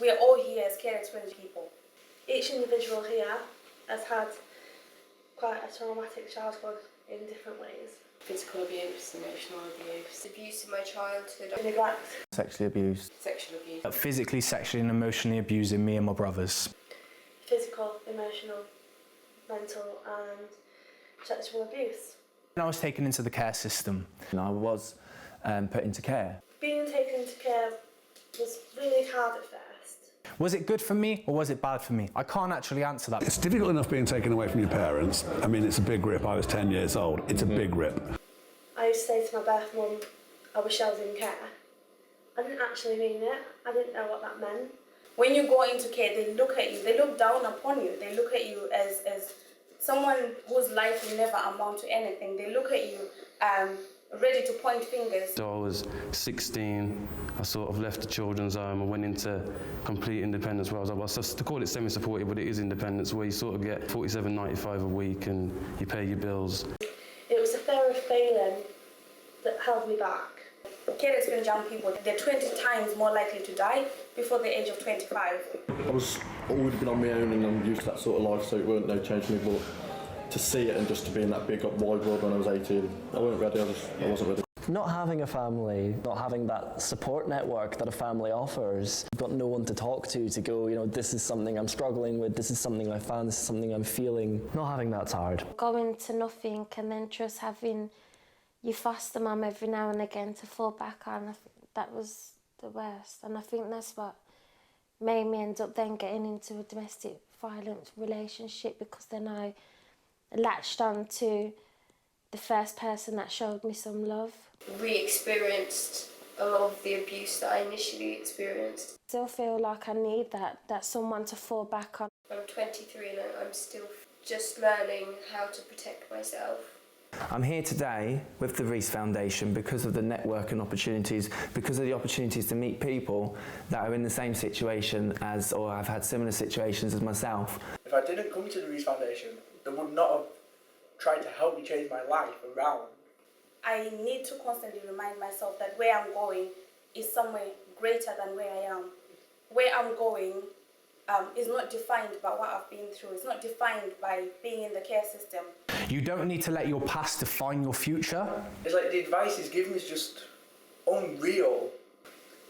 We are all here as care experience people. Each individual here has had quite a traumatic childhood in different ways. Physical abuse, emotional abuse in my childhood. Neglect. Sexually abused. Sexual abuse. Physically, sexually and emotionally abusing me and my brothers. Physical, emotional, mental and sexual abuse. When I was taken into the care system, And I was put into care. Being taken into care was really hard at first. was it good for me or was it bad for me? I can't actually answer that. It's difficult enough being taken away from your parents. I mean, it's a big rip. I was 10 years old. It's a big rip. I used to say to my birth mum, I wish I was in care. I didn't actually mean it. I didn't know what that meant. When you go into care, they look at you, they look down upon you. They look at you as someone whose life will never amount to anything. They look at you ready to point fingers. So I was 16, I sort of left the children's home and went into complete independence where I was to call it semi-supported, but it is independence where you sort of get $47.95 a week and you pay your bills. It was the fear of failing that held me back. Care experience young people, they're 20 times more likely to die before the age of 25. I was already been on my own and I'm used to that sort of life, so it weren't no change for me, but to see it and just to be in that big wide world when I was 18, I wasn't ready, I wasn't ready. Not having a family, not having that support network that a family offers, you've got no one to talk to go, you know, this is something I'm struggling with, this is something I found, this is something I'm feeling. Not having that's hard. Going to nothing and then just having your foster mum every now and again to fall back on, I think that was the worst. And I think that's what made me end up then getting into a domestic violence relationship, because then I latched on to the first person that showed me some love. We experienced a lot of the abuse that I initially experienced. I still feel like I need that someone to fall back on. I'm 23 and I'm still just learning how to protect myself. I'm here today with the Rees Foundation because of the network and opportunities, because of the opportunities to meet people that are in the same situation as, or have had similar situations as myself. If I didn't come to the Rees Foundation, they would not have tried to help me change my life around. I need to constantly remind myself that where I'm going is somewhere greater than where I am. Where I'm going is not defined by what I've been through. It's not defined by being in the care system. You don't need to let your past define your future. It's like the advice he's given is just unreal.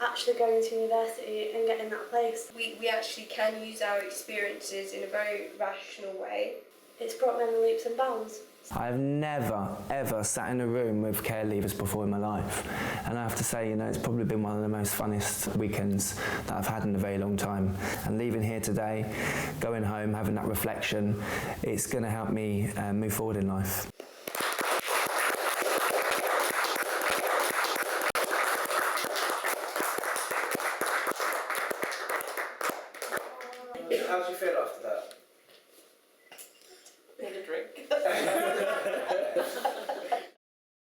Actually going to university and getting that place. We actually can use our experiences in a very rational way. It's brought many leaps and bounds. I've never, ever sat in a room with care leavers before in my life. And I have to say, you know, it's probably been one of the most funnest weekends that I've had in a very long time. And leaving here today, going home, having that reflection, it's going to help me move forward in life. How do you feel after that? Need a drink.